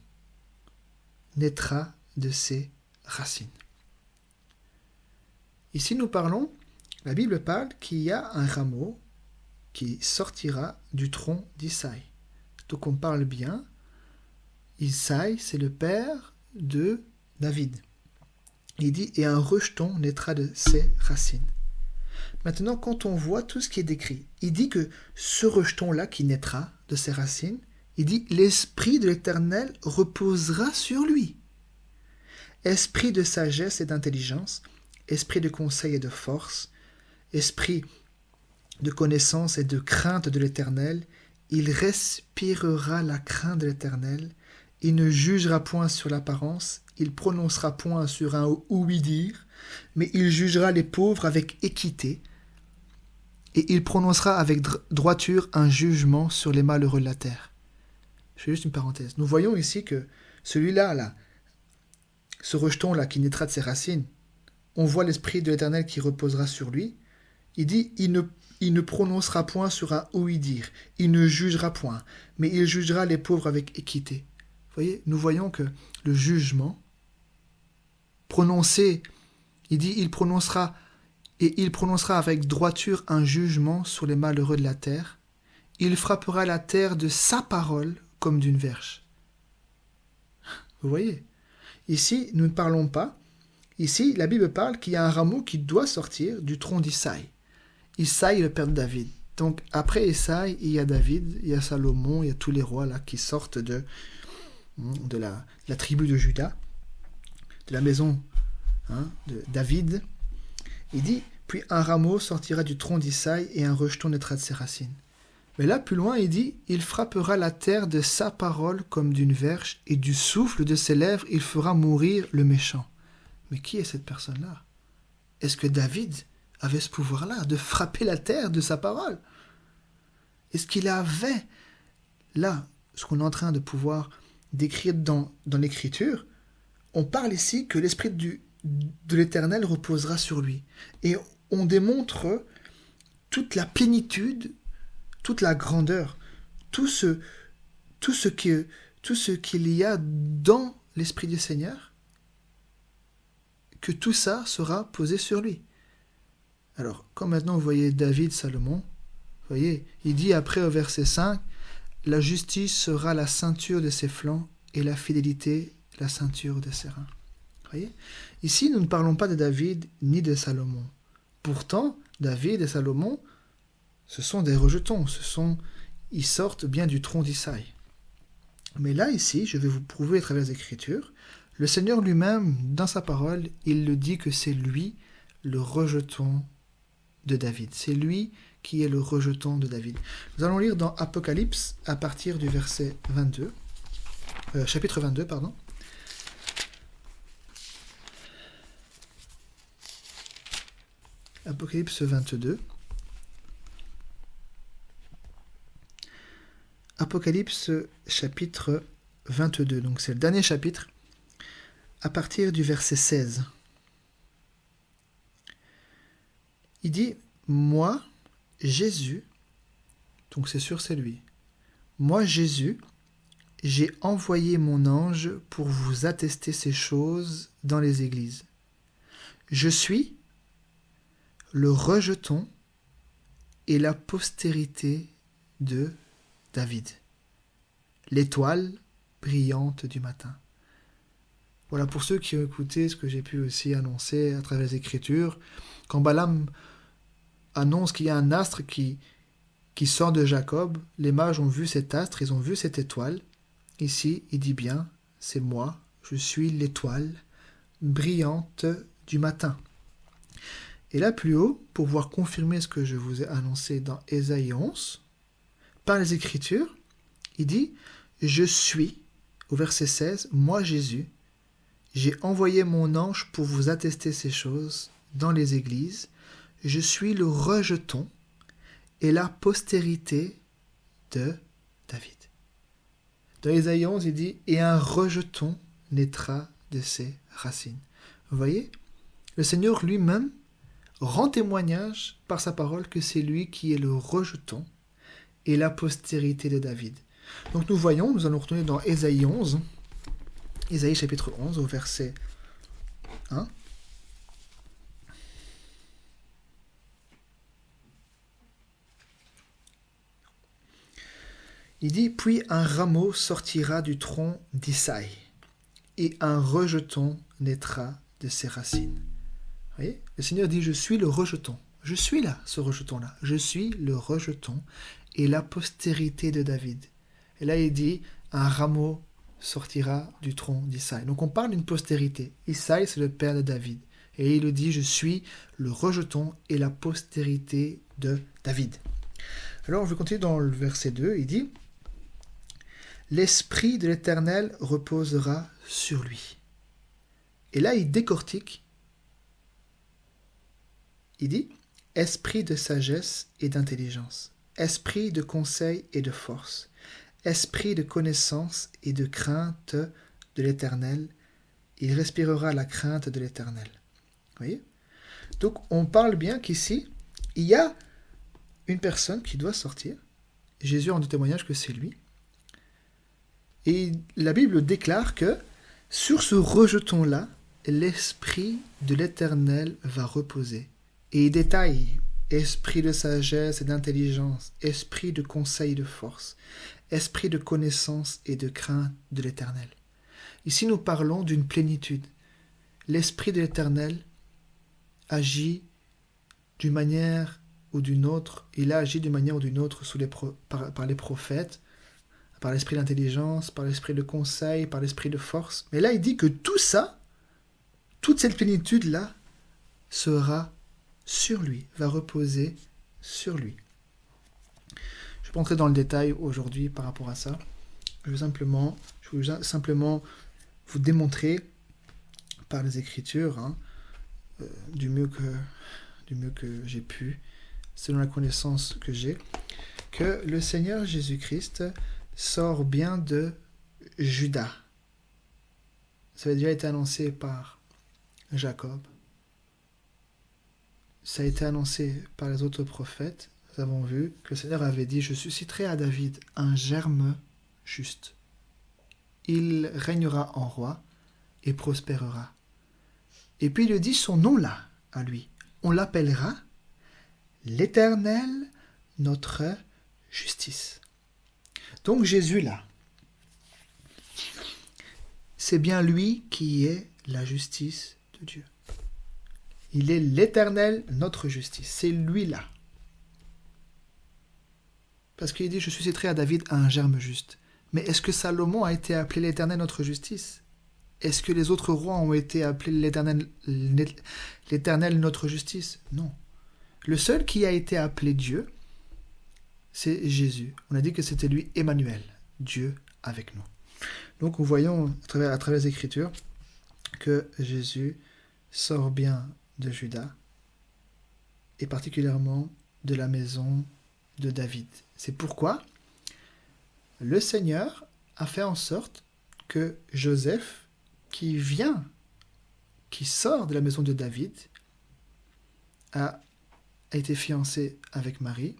naîtra de ses racines. Ici, la Bible parle qu'il y a un rameau qui sortira du tronc d'Isaïe. Donc on parle bien, Isaïe, c'est le père de David. Il dit, et un rejeton naîtra de ses racines. Maintenant, quand on voit tout ce qui est décrit, il dit que ce rejeton-là qui naîtra de ses racines, il dit, l'Esprit de l'Éternel reposera sur lui. Esprit de sagesse et d'intelligence, esprit de conseil et de force, esprit de connaissance et de crainte de l'Éternel, il respirera la crainte de l'Éternel, il ne jugera point sur l'apparence, il prononcera point sur un ouï-dire, mais il jugera les pauvres avec équité, et il prononcera avec droiture un jugement sur les malheureux de la terre. Je fais juste une parenthèse. Nous voyons ici que celui-là, ce rejeton-là qui naîtra de ses racines, on voit l'Esprit de l'Éternel qui reposera sur lui. Il dit, il ne prononcera point sur un ouï-dire, il ne jugera point, mais il jugera les pauvres avec équité. Vous voyez, nous voyons que le jugement prononcé, il dit, il prononcera avec droiture un jugement sur les malheureux de la terre. Il frappera la terre de sa parole comme d'une verge. Vous voyez, ici, nous ne parlons pas. Ici, la Bible parle qu'il y a un rameau qui doit sortir du tronc d'Isaïe. Isaïe est le père de David. Donc, après Isaïe, il y a David, il y a Salomon, il y a tous les rois là qui sortent de la tribu de Juda, de la maison de David. Il dit, puis un rameau sortira du tronc d'Isaïe et un rejeton naîtra de ses racines. Mais là, plus loin, il dit, il frappera la terre de sa parole comme d'une verge, et du souffle de ses lèvres, il fera mourir le méchant. Mais qui est cette personne-là? Est-ce que David avait ce pouvoir-là, de frapper la terre de sa parole. Et ce qu'il avait, là, ce qu'on est en train de pouvoir décrire dans l'Écriture, on parle ici que l'Esprit de l'Éternel reposera sur lui. Et on démontre toute la plénitude, toute la grandeur, tout ce qu'il y a dans l'Esprit du Seigneur, que tout ça sera posé sur lui. Alors, comme maintenant vous voyez David, Salomon, vous voyez, il dit après au verset 5, « La justice sera la ceinture de ses flancs et la fidélité la ceinture de ses reins. » Vous voyez, ici, nous ne parlons pas de David ni de Salomon. Pourtant, David et Salomon, ce sont des rejetons, ils sortent bien du tronc d'Isaïe. Mais là, ici, je vais vous prouver à travers les Écritures, le Seigneur lui-même, dans sa parole, il le dit que c'est lui le rejeton de David. C'est lui qui est le rejeton de David. Nous allons lire dans Apocalypse à partir du verset 22, chapitre 22, pardon. Apocalypse 22. Apocalypse chapitre 22, donc c'est le dernier chapitre, à partir du verset 16. Il dit, moi, Jésus, donc c'est sûr c'est lui, moi, Jésus, j'ai envoyé mon ange pour vous attester ces choses dans les églises. Je suis le rejeton et la postérité de David, l'étoile brillante du matin. Voilà, pour ceux qui ont écouté ce que j'ai pu aussi annoncer à travers les Écritures, quand Balaam annonce qu'il y a un astre qui sort de Jacob, les mages ont vu cet astre, ils ont vu cette étoile. Ici, il dit bien, c'est moi, je suis l'étoile brillante du matin. Et là, plus haut, pour pouvoir confirmer ce que je vous ai annoncé dans Ésaïe 11, par les Écritures, il dit « Je suis », au verset 16, « Moi Jésus, j'ai envoyé mon ange pour vous attester ces choses dans les églises. Je suis le rejeton et la postérité de David. » Dans Ésaïe 11, il dit « Et un rejeton naîtra de ses racines. » Vous voyez, le Seigneur lui-même rend témoignage par sa parole que c'est lui qui est le rejeton et la postérité de David. Donc nous voyons, nous allons retourner dans Ésaïe 11, Ésaïe chapitre 11 au verset 1. Il dit, puis un rameau sortira du tronc d'Isaïe et un rejeton naîtra de ses racines. Vous voyez, le Seigneur dit, je suis le rejeton. Je suis là, ce rejeton-là. Je suis le rejeton et la postérité de David. Et là, il dit, un rameau sortira du tronc d'Isaïe. Donc on parle d'une postérité. Isaïe, c'est le père de David. Et il le dit, je suis le rejeton et la postérité de David. Alors, je vais continuer dans le verset 2. Il dit, l'Esprit de l'Éternel reposera sur lui. Et là, il décortique. Il dit, esprit de sagesse et d'intelligence, esprit de conseil et de force, esprit de connaissance et de crainte de l'Éternel. Il respirera la crainte de l'Éternel. Vous voyez ? Donc, on parle bien qu'ici, il y a une personne qui doit sortir. Jésus rend témoignage que c'est lui. Et la Bible déclare que sur ce rejeton-là, l'Esprit de l'Éternel va reposer. Et il détaille esprit de sagesse et d'intelligence, esprit de conseil et de force, esprit de connaissance et de crainte de l'Éternel. Ici, nous parlons d'une plénitude. L'Esprit de l'Éternel agit d'une manière ou d'une autre. Il a agi d'une manière ou d'une autre par les prophètes, par l'esprit d'intelligence, par l'esprit de conseil, par l'esprit de force. Mais là, il dit que tout ça, toute cette plénitude-là, sera sur lui, va reposer sur lui. Je ne vais pas entrer dans le détail aujourd'hui par rapport à ça. Je vais simplement vous démontrer par les Écritures, du mieux du mieux que j'ai pu, selon la connaissance que j'ai, que le Seigneur Jésus-Christ sort bien de Juda. Ça avait déjà été annoncé par Jacob. Ça a été annoncé par les autres prophètes. Nous avons vu que le Seigneur avait dit « Je susciterai à David un germe juste. Il régnera en roi et prospérera. » Et puis il dit son nom là, à lui. On l'appellera l'Éternel, notre justice. Donc Jésus là, c'est bien lui qui est la justice de Dieu. Il est l'Éternel, notre justice. C'est lui-là. Parce qu'il dit, je susciterai à David un germe juste. Mais est-ce que Salomon a été appelé l'Éternel, notre justice? Est-ce que les autres rois ont été appelés l'Éternel, notre justice? Non. Le seul qui a été appelé Dieu, c'est Jésus. On a dit que c'était lui, Emmanuel, Dieu avec nous. Donc nous voyons à travers les Écritures que Jésus sort bien de Juda et particulièrement de la maison de David. C'est pourquoi le Seigneur a fait en sorte que Joseph, qui sort de la maison de David, a été fiancé avec Marie.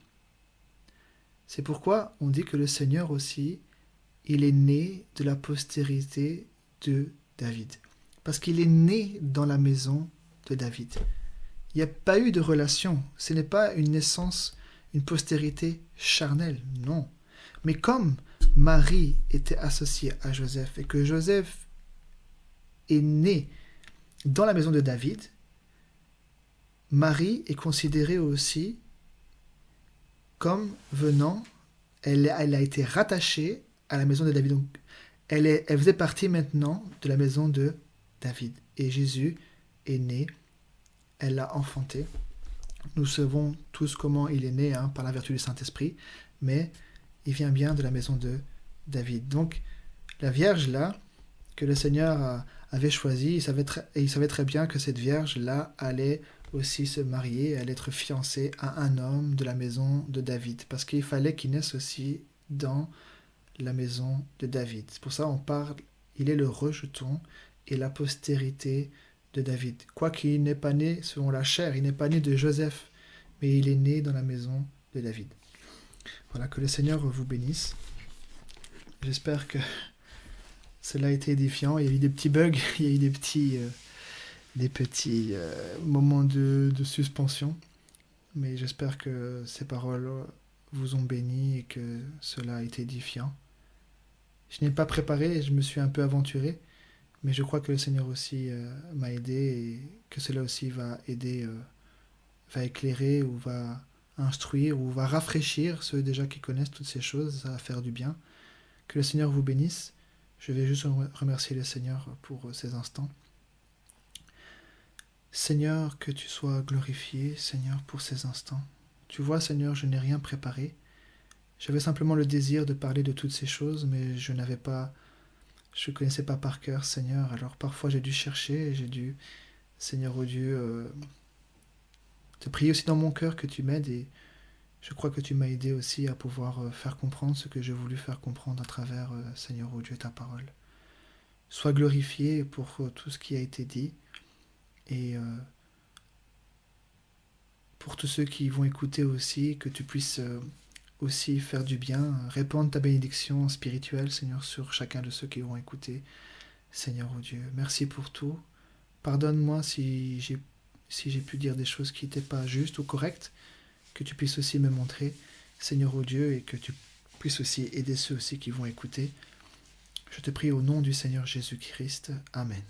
C'est pourquoi on dit que le Seigneur aussi, il est né de la postérité de David. Parce qu'il est né dans la maison de David. Il n'y a pas eu de relation. Ce n'est pas une naissance, une postérité charnelle, non. Mais comme Marie était associée à Joseph et que Joseph est né dans la maison de David, Marie est considérée aussi comme venant, elle a été rattachée à la maison de David. Donc, elle faisait partie maintenant de la maison de David. Et Jésus est né, elle l'a enfanté. Nous savons tous comment il est né, par la vertu du Saint-Esprit, mais il vient bien de la maison de David. Donc, la Vierge là, que le Seigneur avait choisie, il savait très bien que cette Vierge là allait aussi se marier, allait être fiancée à un homme de la maison de David, parce qu'il fallait qu'il naisse aussi dans la maison de David. C'est pour ça qu'on parle, il est le rejeton et la postérité de David. Quoiqu'il n'est pas né selon la chair, il n'est pas né de Joseph, mais il est né dans la maison de David. Voilà, que le Seigneur vous bénisse. J'espère que cela a été édifiant. Il y a eu des petits bugs, il y a eu des petits moments de suspension, mais j'espère que ces paroles vous ont béni et que cela a été édifiant. Je n'ai pas préparé, je me suis un peu aventuré, mais je crois que le Seigneur aussi m'a aidé et que cela aussi va aider, va éclairer ou va instruire ou va rafraîchir ceux déjà qui connaissent toutes ces choses, ça va faire du bien. Que le Seigneur vous bénisse. Je vais juste remercier le Seigneur pour ces instants. Seigneur, que tu sois glorifié, Seigneur, pour ces instants. Tu vois, Seigneur, je n'ai rien préparé. J'avais simplement le désir de parler de toutes ces choses, mais je ne connaissais pas par cœur, Seigneur. Alors parfois j'ai dû chercher, j'ai dû, Seigneur, oh Dieu, te prier aussi dans mon cœur que tu m'aides, et je crois que tu m'as aidé aussi à pouvoir faire comprendre ce que j'ai voulu faire comprendre à travers, Seigneur, oh Dieu, ta parole. Sois glorifié pour tout ce qui a été dit, et pour tous ceux qui vont écouter aussi, que tu puisses aussi faire du bien, répandre ta bénédiction spirituelle, Seigneur, sur chacun de ceux qui vont écouter. Seigneur, oh Dieu, merci pour tout. Pardonne-moi si j'ai pu dire des choses qui n'étaient pas justes ou correctes, que tu puisses aussi me montrer, Seigneur, oh Dieu, et que tu puisses aussi aider ceux aussi qui vont écouter. Je te prie au nom du Seigneur Jésus-Christ. Amen.